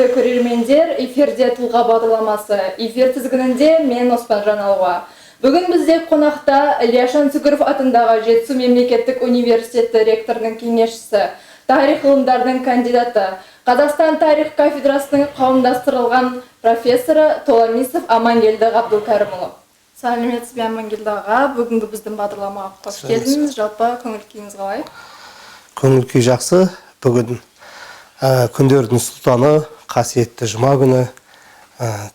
Құрметті көрермендер, эфирде Тұлға бағдарламасы. Эфир тізгінінде мен Оспан Жаналова. Бүгін бізде қонақта Илья Жансүгіров атындағы Жетісу мемлекеттік университеті ректорының кеңесшісі, тарих ғылымдарының кандидаты, Қазақстан тарих кафедрасының қауымдастырылған профессоры Толамисов Амангелді Ғабдылкәрімұлы. Сәлеметсіз бе, Амангелді аға? Бүгінгі біздің бағдарламаға қош келдіңіз. Жалпы көңіл күйіңіз қалай? Көңіл күй жақсы. Бүгін күндердің сұлтаны, қасиетті жұма күні,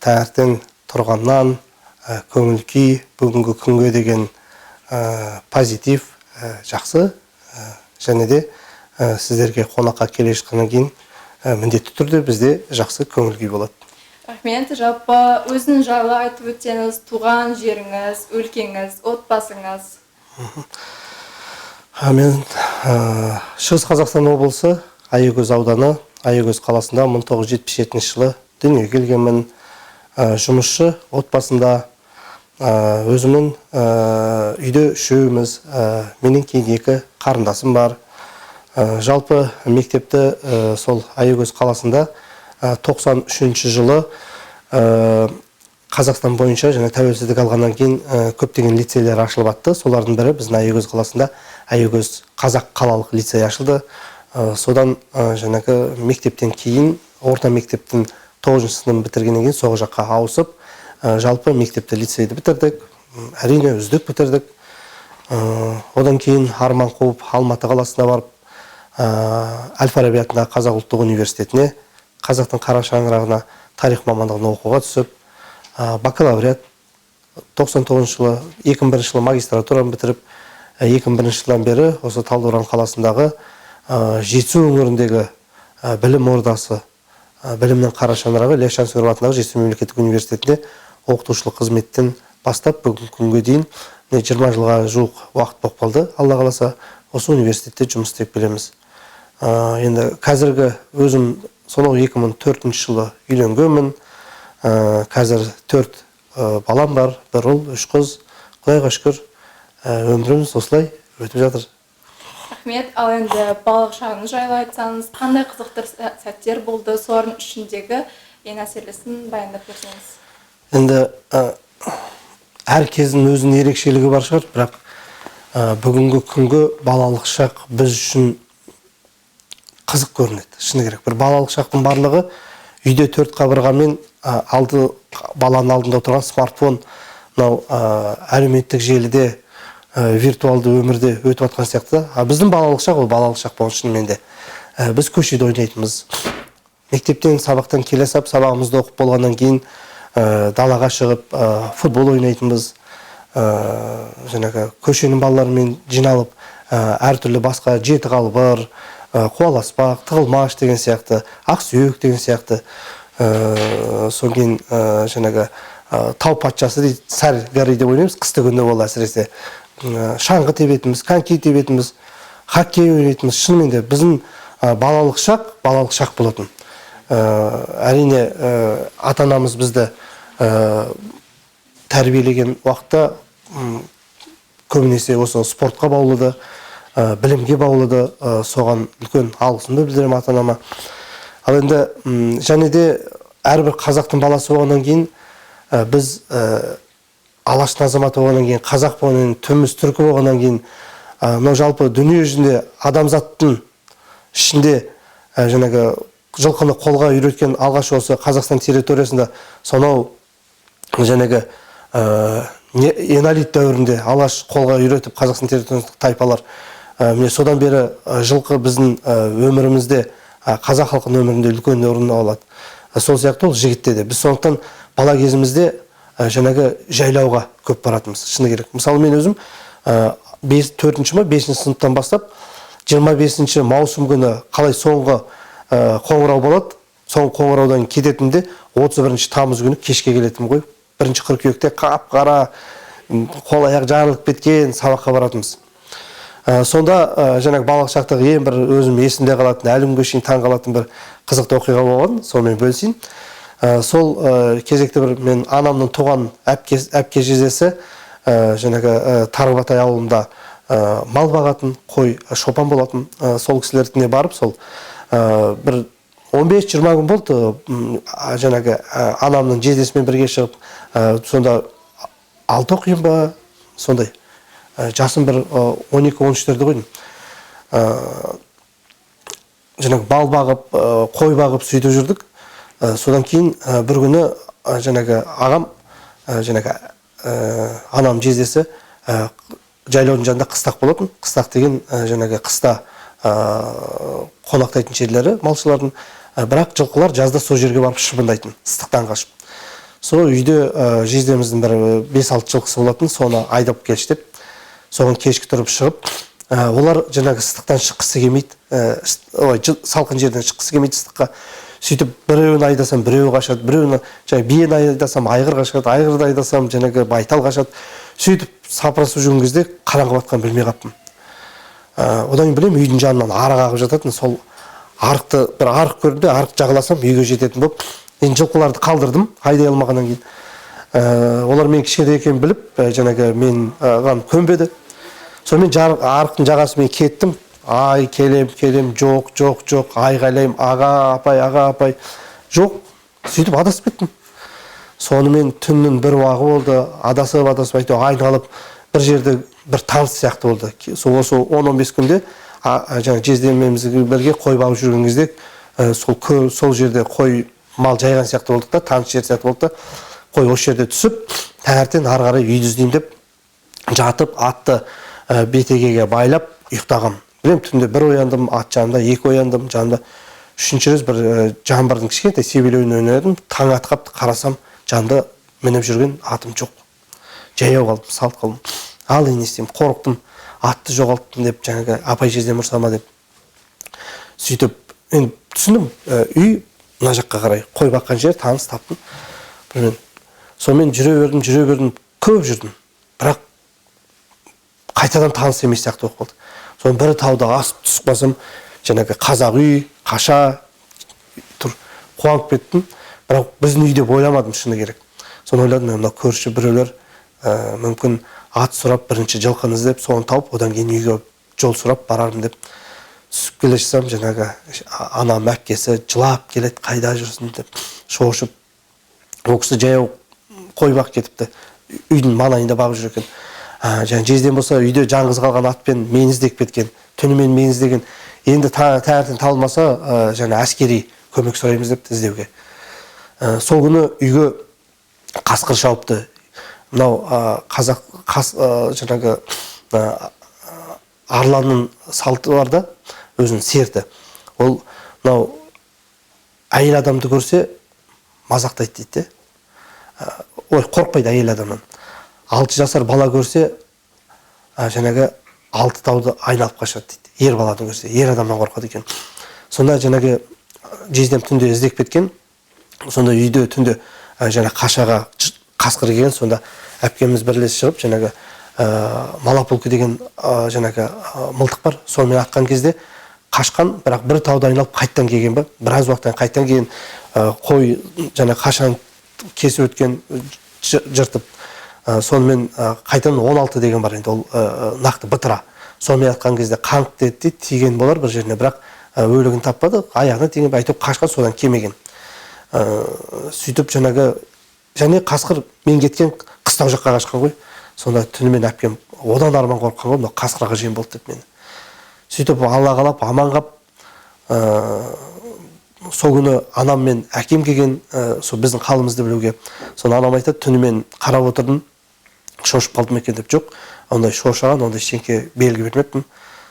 таңертең тұрғаннан көңіл күй, бүгінгі күнге деген позитив жақсы. Және де сіздерге қонаққа келе жатқаннан кейін міндетті түрде бізде жақсы көңіл күй болады. Рахмет. Жалпы өзің жайлы айтып өтсеңіз, туған жеріңіз, өлкеңіз, отбасыңыз. Мен Шығыс Қазақстан облысы Аягөз ауданы, Аягөз қаласында 1977 жылы дүниеге келгенмін. Жұмысшы отбасында, өзімнің үйде үшеуміз, менен кейін 2 қарындасым бар. Жалпы мектепті сол Аягөз қаласында 93 жылы Қазақстан бойынша және тәуелсіздік алғаннан кейін көптеген лицейлер ашылып атты. Солардың бірі біздің Аягөз қаласында Аягөз қазақ қалалық лицей ашылды. Содан жаңағы мектептен кейін, орта мектептің 9 сыныбын бітіргеннен кейін сол жаққа ауысып, жалпы мектепті лицейді бітірдік. Әрине үздік бітірдік. Одан кейін арман қуып Алматы қаласына барып, Әл-Фараби атындағы Қазақ ұлттық университетіне, қазақтың қара шаңырағына тарих мамандығын оқуға түсіп, бакалавриат 99 жылы, 2001 жылы магистратураны бітіріп, 2001 жылдан бері осы Талдықорған қаласындағы Жетісу өңіріндегі білім ордасы, білімнің қара шаңырағы Илья Жансүгіров атындағы Жетісу мемлекеттік университетінде оқытушылық қызметтен бастап бүгінгі күнге дейін 20 жылға жуық уақыт болып қалды. Алла қаласа осы университетте жұмыс істеп келеміз. Енді қазіргі өзім сонау 2004 жылы үйленгенмін. Қазір 4 балам бар, 1 ұл, 3 қыз. Құдайға шүкір, өміріміз осылай өтіп жатыр. Рахмет. Ал енді балалық шағыңыз жайлы айтсаңыз, қандай қызықты сәттер болды, солардың ішіндегі ең әсерлісін баяндап берсеңіз? Енді әр кездің өзінің ерекшелігі бар шығар, бірақ бүгінгі күнгі балалық шақ біз үшін қызық көрінеді, шыны керек. Бір балалық шақтың барлығы үйде 4 қабырғамен баланың алдында отырған смартфон, әлеуметтік желіде, виртуалды өмірде өтіп атқан сияқты. Біздің балалық шақ ол балалық шақ болған шынымен де. Біз көшеде ойнайтынбыз. Мектептен, сабақтан келе сап, сабағымызды оқып болғаннан кейін далаға шығып футбол ойнайтынбыз. Жаңағы көшенің балаларымен жиналып, әртүрлі басқа жеті қалбыр, қуаласпақ, тығылмаш деген сияқты, ақсүйек деген сияқты. Соң кейін жаңағы тау патшасы дейді, сәргәрі деп ойнаймыз, қысты күнде бол әсіресе. Шаңғы тебетіміз, коньки тебетіміз, хоккей ойнайтынымыз. Шынымен де біздің балалық шақ болатын. Әрине ата-анамыз бізді тәрбиелеген уақытта көбінесе осы спортқа баулыды, білімге баулыды. Соған үлкен алғысымды білдіремін ата-анама. Ал енді және де әрбір қазақтың баласы болғаннан кейін біз алаштың азаматы болғаннан кейін, қазақ болғаннан кейін, түміз түркі болғаннан кейін, жалпы дүние жүзінде адамзаттың ішінде жаңағы жылқыны қолға үйреткен алғаш осы Қазақстан территориясында сонау жаңағы энолит дәуірінде алаш қолға үйретіп Қазақстан территориясында тайпалар. Содан бері жылқы біздің өмірімізде, қазақ халқының өмірінде үлкен орын алады. Сол сияқты ол жігітте де. Біз сондықтан бала кезімізде жаңағы жайлауға көп баратымыз, шыны керек. Мысалы мен өзім 4-ші ме 5-ші сыныптан бастап 25-ші маусым күні қалай соңғы қоңырау болады, соңғы қоңыраудан кететінде 31-ші тамыз күні кешке келетім ғой. 1-ші қыркүйекте қап-қара, қол аяқ жарылып кеткен сабаққа баратымыз. Сонда жаңағы балалық шақтағы ең бір өзім есімде қалатын, әлі күнге шейін таң қалатын бір қызықты оқиға болған, сонымен бөлісейін. Сол кезекте бір мен анамның туған әпке жездесі жаңағы Тарбатай ауылында мал бағатын, қой шопан болатын. Сол кісілеріне барып, сол бір 15-20 күн болды, жаңағы анамның жездесімен бірге шығып, сонда 6 оқиын ба, сондай. Жасым бір 12-13-терде қойдым. Жаңағы бал бағып, қой бағып сөйтіп жүрдік. Содан кейін бір күні жаңағы ағам, жаңағы анам жездесі жайлаудың жанында қыстақ болатын. Қыстақ деген жаңағы қыста қонақтайтын жерлері малшылардың, бірақ жылқылар жазда сол жерге барып шыбындайтын, ыстықтан қашып. Сол үйде жездеміздің бір 5-6 жылқысы болатын, соны айдап келші деп, соған кешкі тұрып шығып, олар жаңағы ыстықтан шыққысы келмейді, салқын жерден шыққысы келмейді ыстыққа. Сөйтіп біреуін айдасам, біреуі қашады, біреуін биені айдасам, айғыр қашады, айғырды айдасам, жаңағы байтал қашады. Сөйтіп сапырасып жүрген кезде қараңғы батқан білмей қаптым. Одан білем, үйдің жанынан арық ағып жататын, сол арықты бір арық көрді, арық жағаласам үйге жететін болып, енді жылқыларды қалдырдым, айдай алмағаннан кейін. Олар мен кішкентай екенін біліп, жаңағы мен көнбеді. Сонымен арықтың жағасымен кеттім. Ай, келем, жоқ, айғайлайым, аға, апай, жоқ. Сөйтіп адасып кеттім. Сонымен түннің бір уақы болды, адасып, айтып, айналып, бір жерде бір таныс сияқты болды. Осы 10-15 күнде жаңа жездемемізге бірге қой бағып жүрген кезде сол жерде қой мал жайған сияқты болдық та, таныс жер сияқты болды да, қой осы жерде түсіп, таңертең ары қарай үйді іздеймін деп жатып, атты бетегеге байлап ұйықтағам. Білем, түнде бір ояндым, ат жанымда, 2 ояндым, жанымда 3-ші рет бір жаңбырдың кішкентай себелеуін ойнадым, таң атқапты, қарасам, жанымда мініп жүрген атым жоқ. Жаяу қалдым, салт қалдым. Ал не істеймін, қорықтым, атты жоғалттым деп, жаңағы апай жездем ұрсама деп. Сөйтіп, енді түсіндім, үй мына жаққа қарай қой баққан жер таныс таптым. Сонымен жүре бердім, көп жүрдім. Бірақ қайтадан таныс емес сияқты болып қалды. Соның бір тауда асып түсіп қалсам, жаңағы қазақ үй, қаша тұр, қуанып кеттім. Бірақ біздің үй деп ойламадым, шыны керек. Соны ойладым, мына көрші біреулер мүмкін ат сұрап, бірінші жылқыны іздеп, соны тауып, одан кейін үйге жол сұрап барармын деп түсіп келе жатсам, жаңағы анам әпкесі жылап келеді, қайда жүрсің деп шошып. Ол кісі жаяу қой бағып кетіпті. Үйдің маңайында бағып жүр екен. Жаңа жездем болса үйде жаңғыз қалған атпен мені іздеп кеткен, түнімен мені іздеген. Енді таңертең табылмаса, жаңа әскери көмек сұраймыз деп іздеуге. Сол күні үйге қасқыр шауыпты. Мынау қазақ жаңағы арланның салты бар да, өзінің серті. Ол мынау әйел адамды көрсе мазақтайды дейді. Ой, қорқпайды әйел адамнан. 6 жасар бала көрсе, жаңағы 6 тауды айналып қашады дейді. Ер баланы көрсе, ер адамнан қорқады екен. Сонда жаңағы жездем түнде іздеп кеткен. Сонда үйде түнде жаңа қашаға қасқыр келген. Сонда әпкеміз бірлес шығып, жаңағы малапулки деген жаңағы мылтық бар. Сонымен атқан кезде қашқан, бірақ бір тауды айналып қайттан келген ба? Біраз уақыттан қайттан келген қой жаңа қашан кесіп өткен жыртып. Сонымен қайтан 16 деген бар енді, ол нақты бытыра. Сонымен атқан кезде қанқ деді, тиген болар бір жеріне, бірақ өлігін таппады, аяғына тиген, айтып қашқан, содан кемеген. Сөйтіп жаңағы, және қасқыр мен кеткен қыстау жаққа қашқан ғой. Сонда түнімен әпкем одан арман қорыққан ғой, қасқырға жем болды деп мені. Сөйтіп алла қалап, аман қап, сол күні анам мен әкем келген, сол біздің қалымызды білуге. Соны анам айтады, түнімен қарап отырдым, шошып қалдым екен деп. Жоқ, ондай шошаған, ондай ештеңке белгі бермеппін.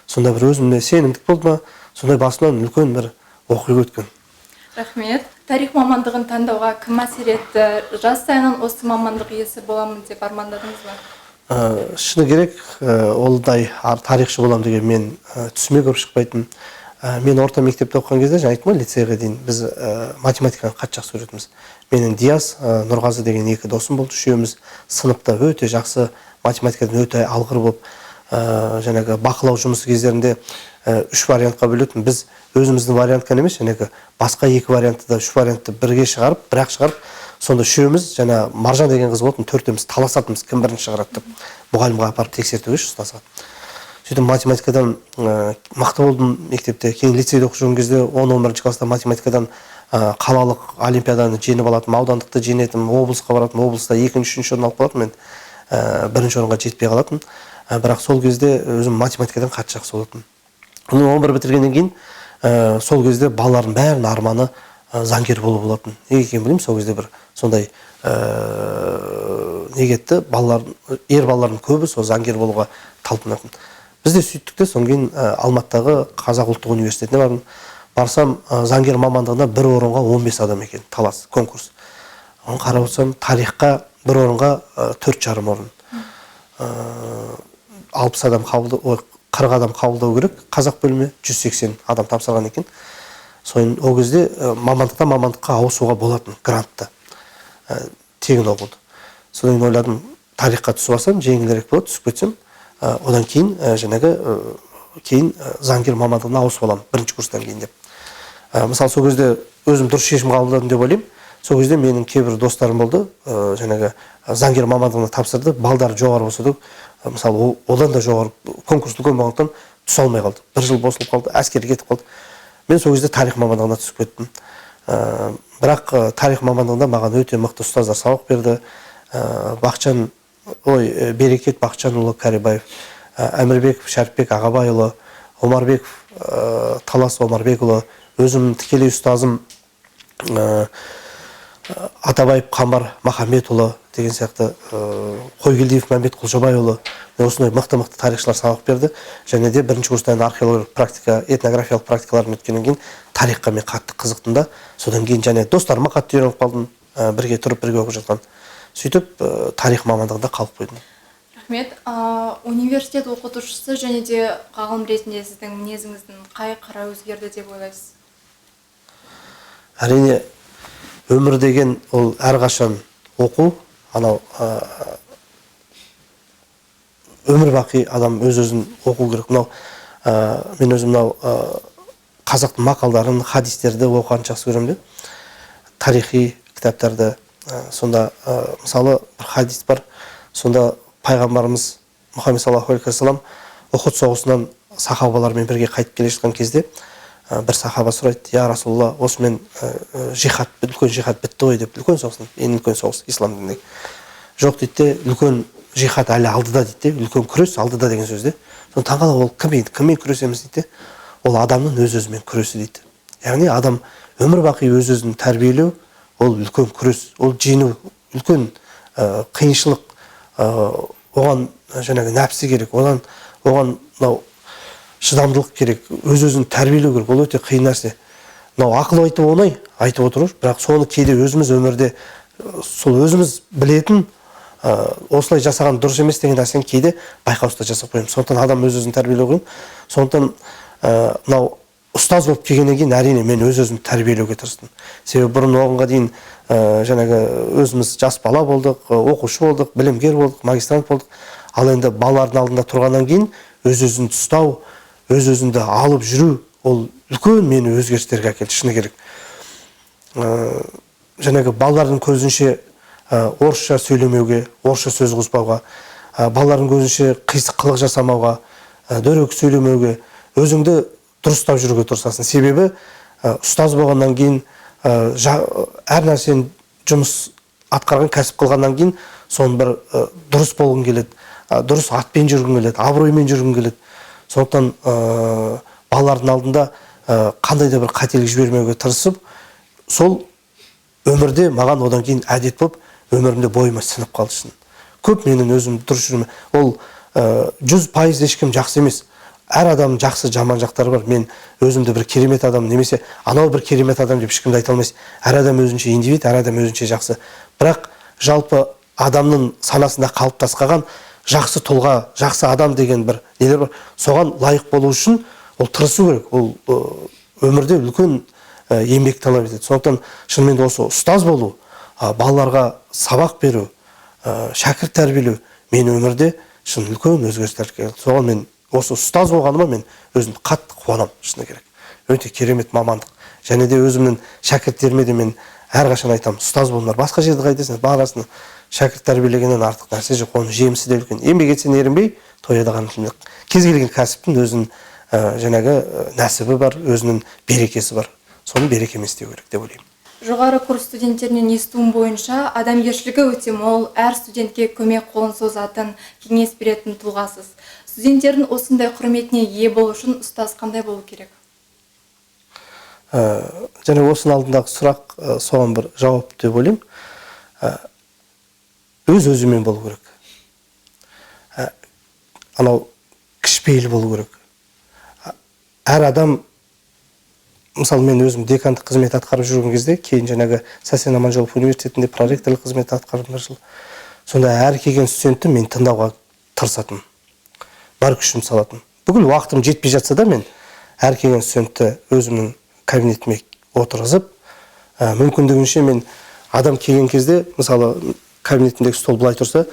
Сонда бір өзімде сенімдік болды ма, сондай басымнан үлкен бір оқиға өткен. Рахмет. Тарих мамандығын таңдауға кім әсер етті? Жас сайыннан осы мамандық иесі боламын деп армандадыңыз ба? Шыны керек, олдай тарихшы болам деген мен түсіме көріп шықпайтын. Мен орта мектепте оқыған кезде, жаңа айттым ғой, лицейге дейін біз математиканы қатты жақсы көретінбіз. Менің Диас, Нұрғазы деген 2 досым болды, үшеуміз сыныпта өте жақсы, математикадан өте алғыр болып, жаңағы бақылау жұмысы кездерінде 3 вариантқа бөлетін. Біз өзіміздің вариантқа емес, жаңағы басқа 2 вариантты да 3 вариантты бірге шығарып, бірақ шығарып, сонда үшеуміз, жаңа Маржан деген қыз болатын, 4-іміз таласатынбыз, кім бірінші шығарады деп. Мұғалімге апарып тексертуге ұстасады. сөйтіп математикадан мықты болдым мектепте. Кейін лицейде оқып жүрген кезде 10-11 класста математикадан қалалық олимпиаданы жеңіп алатым, аудандықты жеңетім, облысқа баратым, облыста 2-3 орын алып қалатым, мен бірінші орынға жетпей қалатым. Бірақ сол кезде өзім математикадан қатты жақсы болатым. 11 бітіргеннен кейін сол кезде балалардың бәрінің арманы заңгер болу болатын. Неге екенін білмеймін, сол кезде бір сондай не кетті, ер балалардың көбі сол заңгер болуға талпынатын. Біз де сөйттік те, содан кейін Алматыдағы Қазақ ұлттық университетіне бардым. Барсам, заңгер мамандығына бір орынға 15 адам екен, талас, конкурс. Оны қарап отырсам, тарихқа бір орынға 4,5 орын. 60 адам қабылдау, 40 адам қабылдау керек, қазақ бөлімі 180 адам тапсырған екен. Соң ол кезде мамандыққа ауысуға болатын, грантта. Тегін оқуды. Содан ойладым, тарихқа түсіп алсам, жеңілдірек болады, түсіп кетсем, одан кейін кейін заңгер мамандығына ауысып аламын, бірінші курстан кейін деп. Мысалы, сол кезде өзім дұрыс шешім қабылдадым деп ойлаймын. Сол кезде менің кейбір достарым болды, заңгер мамандығына тапсырды, балдары жоғары болса, мысалы, одан да жоғары конкурс үлкен болғандықтан түсе алмай қалды. Бір жыл босылып қалды, әскерге кетіп қалды. Мен сол кезде тарих мамандығына түсіп кеттім. Бірақ тарих мамандығында маған өте мықты ұстаздар сабақ берді. Берекет Бақытжанұлы Кәрібаев, Әмірбеков Шәріпбек Ағабайұлы, Омарбеков Талас Омарбекұлы, өзім тікелей ұстазым Атабаев Қамбар Махамбетұлы деген сияқты, Қойгелдиев Мәмбет Құлжабайұлы, осындай мықты-мықты тарихшылар сабақ берді. Және де бірінші курстан археологиялық практика, этнографиялық практикаларын өткеннен кейін тарихқа мен қатты қызықтым да. Содан кейін және достарыма қатты үйреніп қалдым, бірге тұрып бірге оқып жатқан. Сөйтіп тарих мамандығында қалып қойдым. Рахмет. Университет оқытушысы және де ғалым ретінде сіздің мінезіңіздің қай қара өзгерді деп ойлайсыз? Әрине, өмір деген ол әрқашан оқу, анау өмір бақи адам өз-өзін оқу керек. Мен өзім қазақтың мақалдарын, хадистерді оқыған жақсы көремін де. Тарихи кітаптарды, сонда мысалы бір хадис бар, сонда пайғамбарымыз Мұхаммед саллаллаху алейхи вассалам Ухуд соғысынан сахабалармен бірге қайтып келе жатқан кезде бір сахаба сұрайды: "Я Расулалла, осымен үлкен жихад бітті ғой" деп. Үлкен соғыстан, ең үлкен соғыс ислам дініндегі. Жоқ дейді, үлкен жихад әлі алдыда дейді, үлкен күрес алдыда деген сөзде. Соны таңғалып, ол кіммен күресеміз дейді. Ол адамның өз-өзімен күресі дейді. Яғни адам өмір бақи өз-өзін тәрбиелеу, ол үлкен күрес, ол жеңу, үлкен қиыншылық, оған нәпсі керек, оған шыдамдылық керек, өз-өзін тәрбиелеу керек, ол өте қиын нәрсе. Ақыл айтып оңай, айтып отырыр, бірақ соны кейде өзіміз өмірде, сол өзіміз білетін, осылай жасаған дұрыс емес деген нәрсені кейде байқаусызда жасап қоямыз. Сондықтан адам өз-өзін тәрбиелеу қиын. Сондықтан ұстаз болып келгеннен кейін әрине мен өз-өзімді тәрбиелеуге тырыстым. Себебі бұрын оғанға дейін өзіміз жас бала болдық, оқушы болдық, білімгер болдық, магистрант болдық. Ал енді балалардың алдында тұрғаннан кейін өз-өзінді ұстау, өз-өзінді алып жүру, ол үлкен мені өзгерістерге әкелді, шыны керек. Балалардың көзінше орысша сөйлемеуге, орысша сөз қоспауға, балалардың көзінше қисық қылық жасамауға, дөрекі сөйлемеуге, өзіңді дұрыстап жүруге тырысасың. Себебі ұстаз болғаннан кейін, әр нәрсені жұмыс атқарған, кәсіп қылғаннан кейін, соны бір дұрыс болғың келеді, дұрыс атпен жүргің келеді, абыроймен жүргің келеді. Сондықтан балалардың алдында қандай да бір қателік жібермеуге тырысып, сол өмірде маған одан кейін әдет болып, өмірімде бойыма сіңіп қалды. Көп менің өзім дұрыс жүруіме. Ол 100% ешкім жақсы емес. Әр адам жақсы, жаман жақтары бар. Мен өзімді бір керемет адам, немесе анау бір керемет адам деп ешкімді айта алмайсың. Әр адам өзінше индивид, әр адам өзінше жақсы. Бірақ жалпы адамның санасында қалыптасқан жақсы тұлға, жақсы адам деген бір нелер бар. Соған лайық болу үшін ол тырысу керек. Ол өмірде үлкен еңбек талап етеді. Сондықтан шынымен осы ұстаз болу, балаларға сабақ беру, шәкірт тәрбиелеу мен өмірде шын үлкен өзгерістер келді. Соған мен осы ұстаз болғаныма мен өзімді қатты қуанам, шыны керек. Өте керемет мамандық. Және де өзімнің шәкірттеріме де мен әрқашан айтамын: ұстаз болыңдар. Басқа жерде қайтесіңдер, бағасына шәкірт тәрбиелегеннен артық нәрсе жоқ. Оның жемісі де үлкен. Еңбек етсең ерінбей, тояды ғана кез келген кәсіптің өзінің жаңағы нәсібі бар, өзінің берекесі бар. Соны берекемен істеу керек деп ойлаймын. Жоғары курс студенттерінен естуім бойынша, адамгершілігі өте мол, әр студентке көмек қолын созатын, кеңес беретін тұлғасыз. Студенттердің осындай құрметіне ие болу үшін ұстаз қандай болу керек? Және осының алдындағы сұрақ соған бір жауап деп ойлаймын. Өз-өзімен болу керек. Анау кішіпейіл болу керек. Әр адам, мысалы мен өзім декандық қызмет атқарып жүрген кезде, кейін жаңағы Сәсен Аманжолов университетінде проректорлық қызмет атқарып бір жыл. Сонда әр келген студентті мен тыңдауға тырысатын, бар күшім салатын. Бүкіл уақытым жетпей жатса да мен әр келген студентті өзімнің кабинетіме отырғызып, мүмкіндігінше мен адам келген кезде, мысалы кабинетіндегі стол былай тұрса,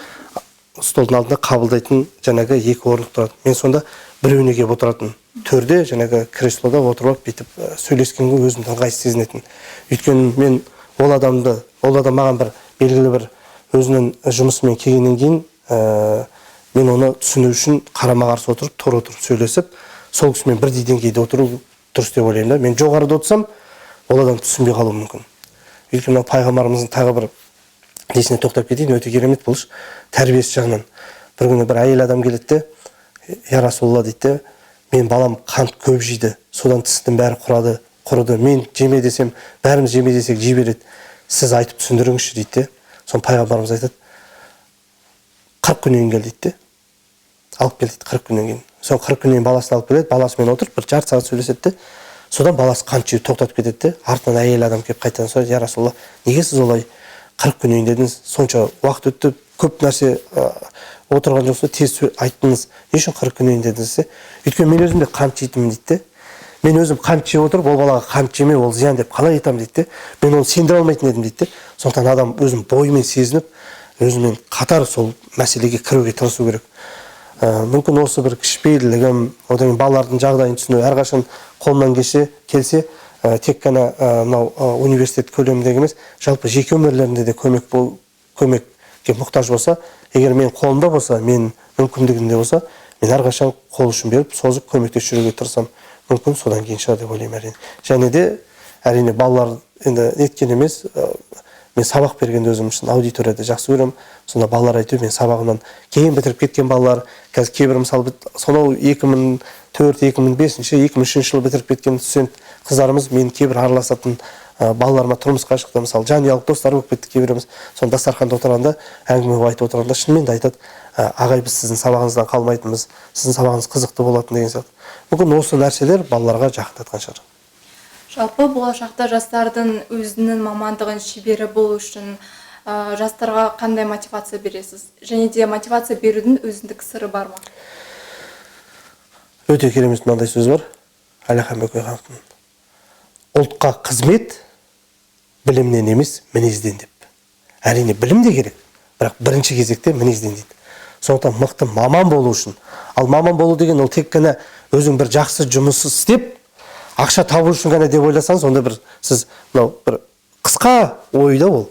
столдың алдында қабылдайтын жаңағы екі орындық тұрады. Мен сонда біреуіне келіп отыратын. Төрде жаңағы креслода отырып бүйтіп сөйлескенге өзімді ыңғайсыз сезінетін. Өйткені мен ол адам маған бір белгілі бір өзінің жұмысымен келгеннен кейін мен оны түсіну үшін қарама-қарсы отырып, тұр отырып сөйлесіп, сол кісімен бірдей деңгейде отыру дұрыс деп ойлаймын да. Мен жоғарыда отырсам, ол адам түсінбей қалуы мүмкін. Өйткені пайғамбарымыздың тағы бір несіне тоқтап кетейін, өте керемет бұл тәрбиесі жағынан. Бір күні бір әйел адам келеді де, я Расулалла дейді, мен балам қант көп жейді, содан тістің бәрі құрыды. Мен жеме десем, бәріміз жеме десек жей береді. Сіз айтып түсіндіріңізші дейді. Сон пайғамбарымыз айтады, 40 күннен кейін кел дейді. Алып кел дейді 40 күннен кейін. Сон 40 күннен кейін баласын алып келеді, баласымен отырып бір жарты сағат сөйлеседі. Содан баласы қант жеуді тоқтатып кетеді. Артынан әйел адам келіп қайтадан сұрайды, я Расулалла, неге сіз олай 40 күннен кейін дедіңіз? Сонша уақыт өтті, көп нәрсе отырған жоқса тез айттыңыз. Не үшін 40 күннен кейін дедіңіз? Өйткені мен өзім де қант жейтінмін дейді. Мен өзім қант жеп отырып, ол балаға қант жеме, ол зиян деп қалай айтамын дейді. Мен оны сендіре алмайтын едім дейді. Сондықтан адам өзім бойымен сезініп, өзімен қатар сол мәселеге кіруге тырысу керек. Мүмкін осы бір кішіпейілдігім, одан кейін балалардың жағдайын түсіну, әрқашан қолымнан келсе, тек қана мынау университет көлеміндегі емес, жалпы жеке өмірлерінде де көмекке мұқтаж болса, егер мен қолымда болса, мен мүмкіндігімде болса, мен әрқашан қол ұшын беріп, созып көмектесіп жүруге тырысам. Мүмкін содан кейін шығар деп ойлаймын әрине. Және де әрине балалар енді неткен емес, мен сабақ бергенде өзім үшін аудиторияда жақсы көремін. Сонда балалар айтıyor, мен сабағынан кейін бітіріп кеткен балалар, қазір кейбір мысалы сонау 2004, 2005, 2003 жылы бітіріп кеткен студент қыздарымыз мен кейбір араласатын балаларыма тұрмысқа шықты, мысалы жанұялық достар болып кетті кейбіріміз. Сонда дастарханда отырғанда, әңгіме айтып отырғанда шынымен де айтады, ағай біз сіздің сабағыңыздан қалмайтынбыз, сіздің сабағыңыз қызықты болатын деген сияқты. Мүмкін осы нәрселер балаларға жақындатқан шығар. Жалпы болашақта жастардың өзінің мамандығын шебері болу үшін жастарға қандай мотивация бересіз? Және де мотивация берудің өзіндік сыры бар ма? Өте керемет мынандай сөз бар. Әлихан Бөкейхановтың. Ұлтқа қызмет білімнен емес, мінезден деп. Әрине білім де керек, бірақ бірінші кезекте мінезден дейді. Сондықтан мықты маман болу үшін. Ал маман болу деген ол тек қана өзің бір жақсы жұмыс істеп, ақша табу үшін ғана деп ойласаңыз, онда бір сіз мынау бір қысқа ойда ол.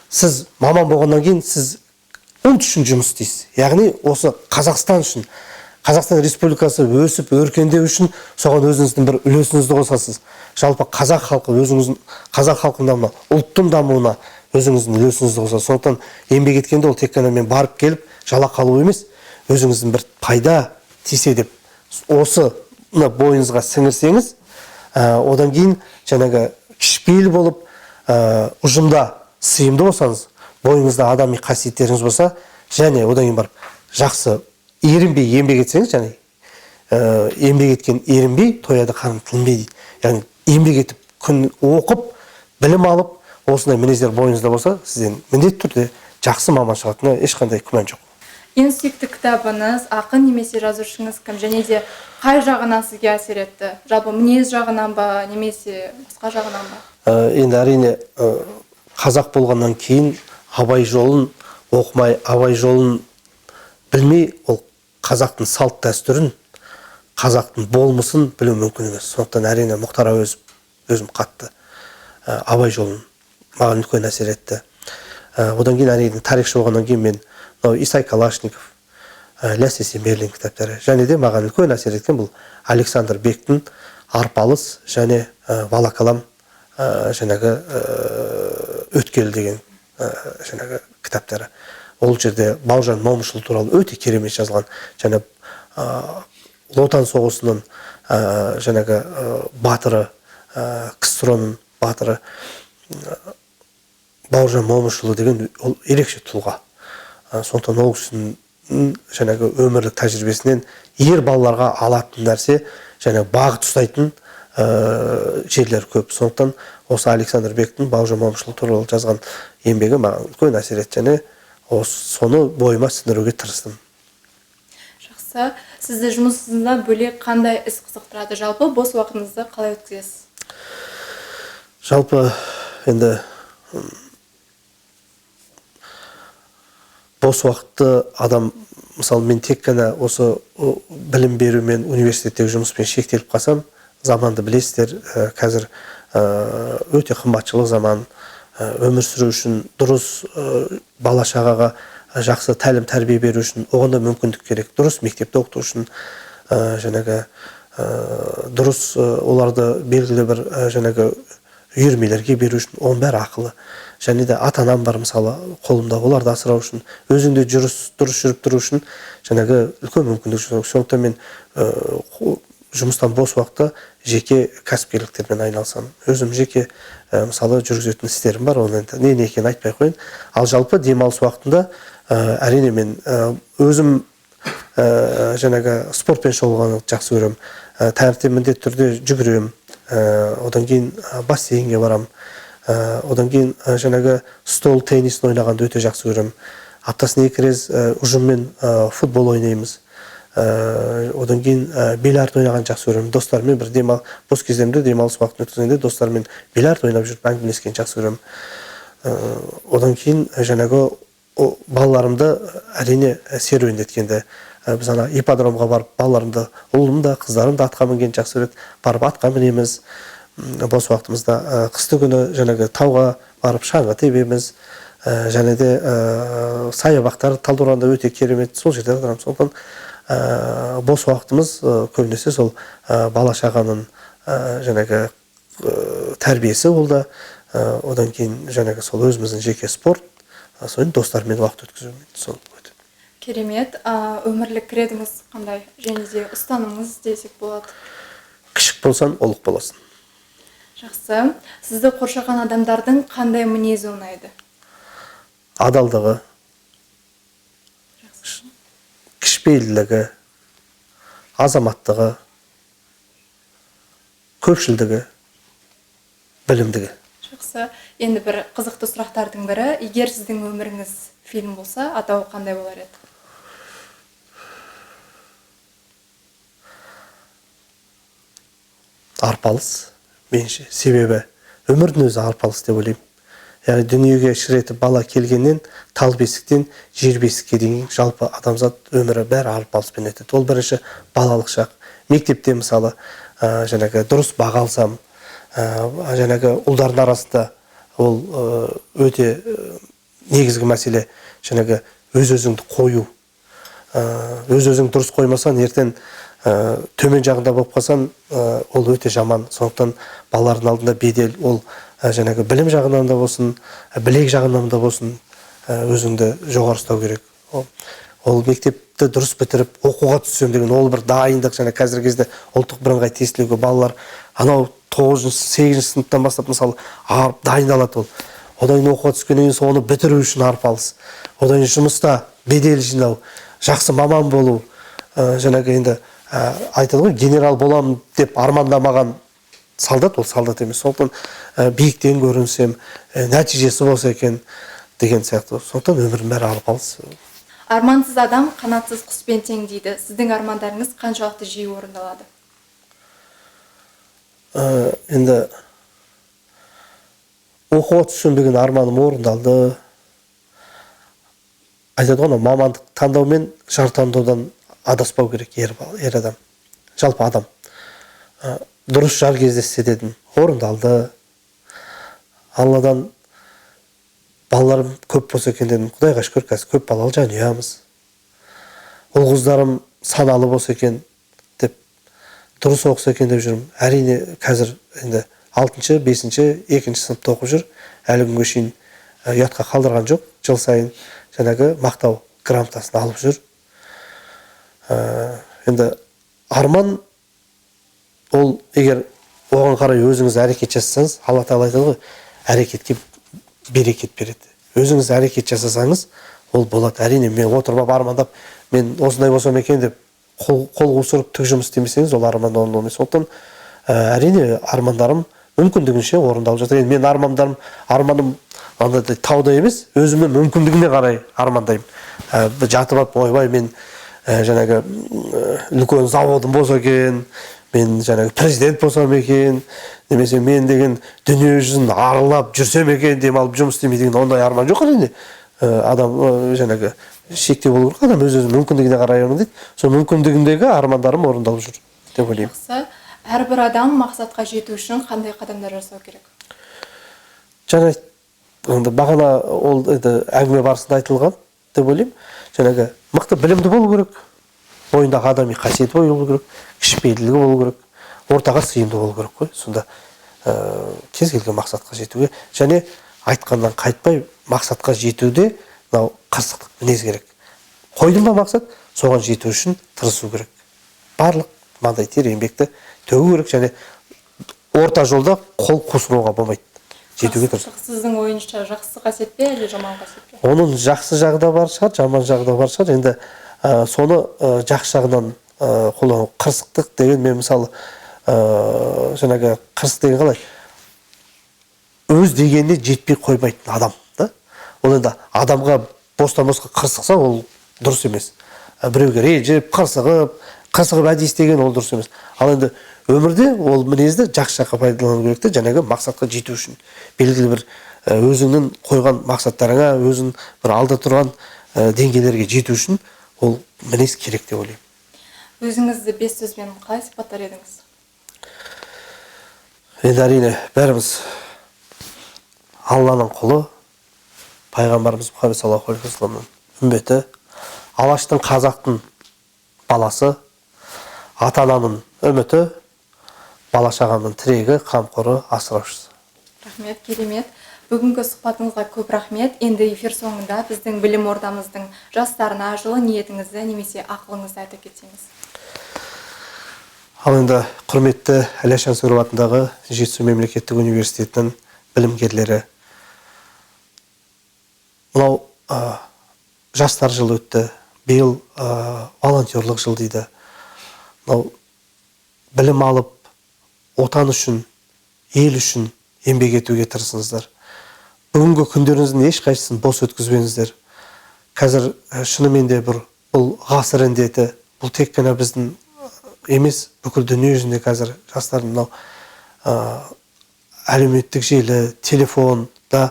Сіз маман болғаннан кейін сіз ұлт үшін жұмыс істейсіз. Яғни осы Қазақстан үшін, Қазақстан Республикасы өсіп өркендеу үшін соған өзіңіздің бір үлесіңізді қосасыз. Жалпы қазақ халқы өзіңіздің қазақ халқының дамуына, ұлттың дамуына өзіңіздің үлесіңізді қосасыз. Сондықтан еңбек еткенде ол тек қана мен барып келіп жалақы алу емес, өзіңіздің бір пайда тисе деп осыны бойыңызға сіңірсеңіз, одан кейін жаңағы кішіпейіл болып, ұжымда сыйымды болсаңыз, бойыңызда адами қасиеттеріңіз болса, және одан кейін барып жақсы ерінбей еңбек етсеңіз, және еңбек еткен ерінбей, тояды қарын тілінбей дейді. Яғни еңбек етіп, күн оқып, білім алып, осындай мінездер бойыңызда болса, сізден міндетті түрде жақсы маман шығатынына ешқандай күмән жоқ. Ең сүйікті кітабыңыз, ақын немесе жазушыңыз кім? Және де қай жағынан сізге әсер етті? Жалпы мінез жағынан ба, немесе басқа жағынан ба? Енді әрине қазақ болғаннан кейін Абай жолын оқымай, Абай жолын білмей, ол қазақтың салт дәстүрін, қазақтың болмысын білу мүмкін емес. Сондықтан әрине Мұхтар Әуезов өзім қатты Абай жолын маған үлкен әсер етті. Одан кейін әрине тарихшы болғаннан кейін мен Исай Калашников, Ләсесе Мерлин кітаптары. Және де маған үлкен әсер еткен бұл Александр Бектің Арпалыс және Бала қалам жаңағы өткел деген жаңағы кітаптары. Ол жерде Бауыржан Момышұлы туралы өте керемет жазылған. Және Отан соғысының жаңағы батыры, КСР-ның батыры Бауыржан Момышұлы деген ол ерекше тұлға. Сондықтан ол кісінің жаңағы өмірлік тәжірибесінен ер балаларға алатын нәрсе және бағыт ұстайтын жерлер көп. Сондықтан осы Александр Бектің Бауыржан Момышұлы туралы жазған еңбегі маған үлкен әсер етті, және соны бойыма сіңіруге тырыстым. Жақсы. Сізді жұмысыңызда бөлек қандай іс қызықтырады? Жалпы бос уақытыңызды қалай өткізесіз? Жалпы енді бос уақытты адам, мысалы мен тек қана осы білім беру мен университеттегі жұмыспен шектеліп қалсам, заманды білесіздер, қазір өте қымбатшылық заман, өмір сүру үшін дұрыс бала шағаға жақсы тәлім тәрбие беру үшін оған да мүмкіндік керек. Дұрыс мектепте оқыту үшін жаңағы дұрыс оларды белгілі бір жаңағы үйірмелерге беру үшін оның бәрі ақылы. Және де ата-анам бар, мысалы, қолымда, оларды асырау үшін, өзіңде дұрыс жүріп тұру үшін жаңағы үлкен мүмкіндік жоқ. Сондықтан мен жұмыстан бос уақытта жеке кәсіпкерліктермен айналысамын. Өзім жеке мысалы жүргізетін істерім бар, оны не екенін айтпай қояйын. Ал жалпы демалыс уақытында әрине мен өзім жаңағы спортпен шұғылдануды жақсы көремін. Таңертең міндетті түрде жүгіремін, одан кейін бассейнге барамын. Одан кейін жаңағы стол теннисін ойнағанды өте жақсы көремін. Аптасына 2 рет ұжыммен футбол ойнаймыз. Одан кейін бильярд ойнаған жақсы көремін. Достармен бір бос кездерімде демалыс уақытын өткізгенде достармен бильярд ойнап жүріп әңгімелескен жақсы көремін. Одан кейін жаңағы балаларымды әрине серуендеткенде, біз ана ипподромға барып балаларымды, ұлым да, қыздарым да атқа мінген жақсы көреді. Барып атқа мінеміз. Бос уақытымызда қысты күні жаңағы тауға барып шаңғы тебеміз. Және де саябақтар Талдықорғанда өте керемет, сол жерде отырамыз. Сондықтан бос уақытымыз көбінесе сол бала шағаның жаңағы тәрбиесі болды. Одан кейін жаңағы сол өзіміздің жеке спорт, соны достармен уақыт өткізумен сол өтеді. Керемет. Өмірлік кредіңіз қандай? Және де ұстанымыңыз десек болады? Кішік болсаң, ұлық боласың. Жақсы. Сізді қоршаған адамдардың қандай мінезі ұнайды? Адалдығы, кішіпейілдігі, азаматтығы, көпшілдігі, білімдігі. Жақсы. Енді бір қызықты сұрақтардың бірі, егер сіздің өміріңіз фильм болса, атауы қандай болар еді? Арпалыс. Менше, себебі өмірдің өзі арпалыс деп ойлаймын. Яғни дүниеге шіретіп бала келгеннен тал бесіктен жер бесікке дейін жалпы адамзат өмірі бәрі арпалыспен өтеді. Ол бірінші балалық шақ. Мектепте мысалы жаңағы дұрыс баға алсам, жаңағы ұлдардың арасында ол өте негізгі мәселе, жаңағы өз-өзіңді қою. Өз-өзің дұрыс қоймасан, ертең төмен жағында болып қалсан, ол өте жаман. Сондықтан балалардың алдында бедел, ол жаңағы білім жағынан да болсын, білек жағынан да болсын, өзіңді жоғары ұстау керек. Ол мектепті дұрыс бітіріп, оқуға түссем деген, ол бір дайындық. Және қазіргі кезде ұлттық бірыңғай тестілеуге балалар анау 9-8 сыныптан бастап мысалы дайындалады ол. Одан кейін оқуға түскеннен кейін соны бітіру үшін арпалыс. Одан кейін жұмыста бедел жинау, жақсы маман болу, жаңағы енді айтады ғой, генерал боламын деп армандамаған солдат, ол солдат емес. Сондықтан биіктен көрінсем, нәтижесі болса екен деген сияқты. Сондықтан өмірдің бәрі арпалыс. Армансыз адам қанатсыз құспен тең дейді. Сіздің армандарыңыз қаншалықты жиі орындалады? Енді оқуға түссем деген арманым орындалды. Айтады ғой, мамандық таңдау мен жар таңдаудан адаспау керек ер адам. Жалпы адам. Дұрыс жар кездессе дедім, орындалды. Алладан балаларым көп болса екен дедім. Құдайға шүкір, қазір көп балалы жанұямыз. ұл қыздарым саналы болса екен деп, дұрыс оқыса екен деп жүрмін. Әрине қазір енді 6-шы, 5-ші, 2-ші сыныпта оқып жүр. Әлі күнге шейін ұятқа қалдырған жоқ. Жыл сайын жаңағы мақтау грамотасын алып жүр. Енді арман ол егер оған қарай өзіңіз әрекет жасасаңыз, Алла Тағала айтады ғой, әрекетке берекет береді. Өзіңіз әрекет жасасаңыз, ол болады. Әрине мен отырып армандап, мен осындай болсам екен деп қол қусырып түк жұмыс істемесеңіз, ол арман орындалмайды. Сондықтан әрине армандарым мүмкіндігінше орындалып жатыр. Енді мен арманым андай тауда емес, өзімнің мүмкіндігіне қарай армандаймын. Жатып алып, ойбай мен жаңағы үлкен заводым болса екен, мен жаңағы президент болсам екен, немесе мен деген дүние жүзін аралап жүрсем екен, демалып жұмыс істемей деген ондай арман жоқ әрине. Адам жаңағы шектеу болу керек, адам өз мүмкіндігіне қарай армандайды. Сол мүмкіндігіндегі армандарым орындалып жүр деп ойлаймын. Жақсы. Әрбір адам мақсатқа жету үшін қандай қадамдар жасау керек? Жаңа бағана ол әңгіме барысында айтылған деп ойлаймын. Жаңағы мықты білімді болу керек, бойындағы адами қасиеті болу керек, кішіпейілділігі болу керек, ортаға сыйымды болу керек қой. Сонда кез келген мақсатқа жетуге, және айтқаннан қайтпай мақсатқа жетуде мынау қырсықтық мінез керек. Қойдым ба мақсат, соған жету үшін тырысу керек. Барлық маңдай тер еңбекті төгу керек, және орта жолда қол қусыруға болмайды. Жетуге тырысу. Сіздің ойыңызша жақсы қасиет пе, әлде жаман қасиет пе? Оның жақсы жағы да бар шығар, жаман жағы да бар шығар. Енді соны жақсы жағынан қолдану. Қырсықтық деген, мен мысалы жаңағы қырсық деген қалай? Өз дегеніне жетпей қоймайтын адам. Ол енді адамға бостан-босқа қырсықса, ол дұрыс емес. Біреуге ренжіп, қырсығып әдейі істеген, ол дұрыс емес. Ал енді өмірде ол мінезді жақсы жаққа пайдалану керек те, жаңағы мақсатқа жету үшін. Белгілі бір өзіңнің қойған мақсаттарыңа, өзің бір алда тұрған деңгейлерге жету үшін ол мінез керек деп ойлаймын. Өзіңізді 5 сөзбен қалай сипаттар едіңіз? Енді әрине бәріміз Алланың құлы, пайғамбарымыз Мұхаммед саллаллаху алейхи ва салламның үмбеті, Алаштың қазақтың баласы, ата-ананың үміті, бала-шағамның тірегі, қамқоры, асыраушысы. Рахмет, керемет. Бүгінгі сұхбатыңызға көп рахмет. Енді эфир соңында біздің білім ордамыздың жастарына жылы ниетіңізді немесе ақылыңызды айтып кетсеңіз. Ал енді құрметті Ілияс Жансүгіров атындағы Жетісу мемлекеттік университетінің білімгерлері, мынау жастар жылы өтті, биыл волонтерлық жыл дейді. Мынау білім алып, отан үшін, ел үшін еңбек етуге тырысыңыздар. Бүгінгі күндеріңіздің ешқайсысын бос өткізбеңіздер. Қазір шынымен де бұл ғасыр індеті, бұл тек қана біздің емес, бүкіл дүние жүзінде қазір жастардың мынау әлеуметтік желі, телефон да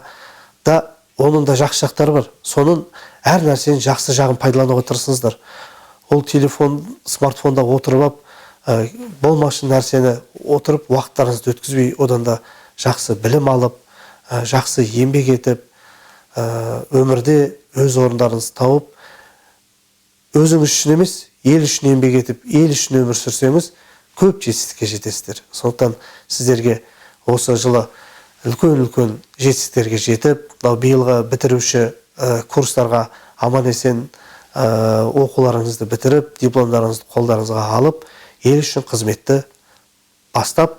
оның да жақсы жақтары бар. Соның әр нәрсенің жақсы жағын пайдалануға тырысыңыздар. Ол телефон, смартфонда отырып, болмашы нәрсені отырып, уақыттарыңызды өткізбей, одан да жақсы білім алып, жақсы еңбек етіп, өмірде өз орындарыңызды тауып, өзіңіз үшін емес, ел үшін еңбек етіп, ел үшін өмір сүрсеңіз, көп жетістікке жетесіздер. Сондықтан сіздерге осы жылы үлкен жетістіктерге жетіп, биылғы бітіруші курстарға аман есен оқуларыңызды бітіріп, дипломдарыңызды қолдарыңызға алып, ел үшін қызметті бастап,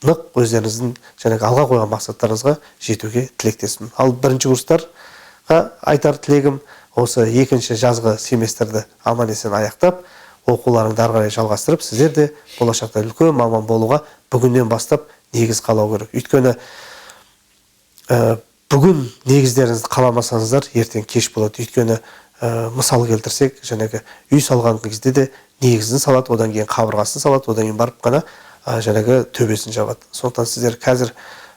нық өздеріңіздің жаңағы алға қойған мақсаттарыңызға жетуге тілектеспін. Ал бірінші курстарға айтар тілегім, осы екінші жазғы семестрді аман есен аяқтап, оқуларыңды ары қарай жалғастырып, сіздер де болашақта үлкен маман болуға бүгіннен бастап негіз қалау керек. Өйткені бүгін негіздеріңізді қаламасаңыздар, ертең кеш болады. Өйткені мысал келтірсек, жаңағы үй салған кезде де негізін салады, одан кейін қабырғасын салады, одан кейін барып қана жаңағы төбесін жабады. Сондықтан сіздер қазір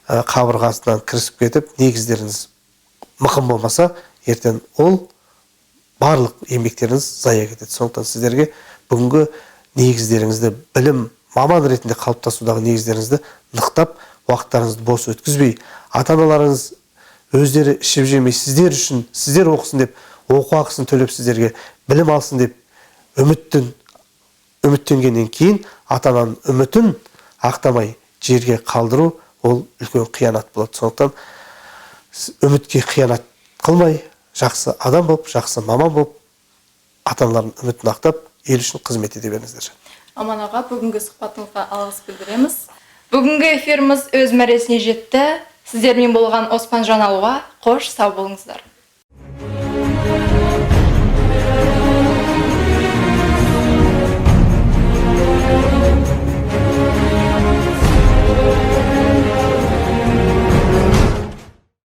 қабырғасынан кірісіп кетіп, негіздеріңіз мықым болмаса, ертең ол барлық еңбектеріңіз зая кетеді. Сондықтан сіздерге бүгінгі негіздеріңізді, білім маман ретінде қалыптасудағы негіздеріңізді нықтап, уақыттарыңызды бос өткізбей, ата-аналарыңыз өздері ішіп жемей, сіздер үшін, сіздер оқысын деп, оқу ақысын төлеп сіздерге білім алсын деп, үміттенгеннен кейін ата-ананың үмітін ақтамай жерге қалдыру ол үлкен қиянат болады. Сондықтан үмітке қиянат қылмай, жақсы адам болып, жақсы маман болып, ата-аналардың үмітін ақтап, ел үшін қызмет ете беріңіздер. Аман аға, бүгінгі сұхбатыңызға алғыс білдіреміз. Бүгінгі эфиріміз өз мәресіне жетті. Сіздермен болған Оспан Жаналуға қош сау болыңыздар.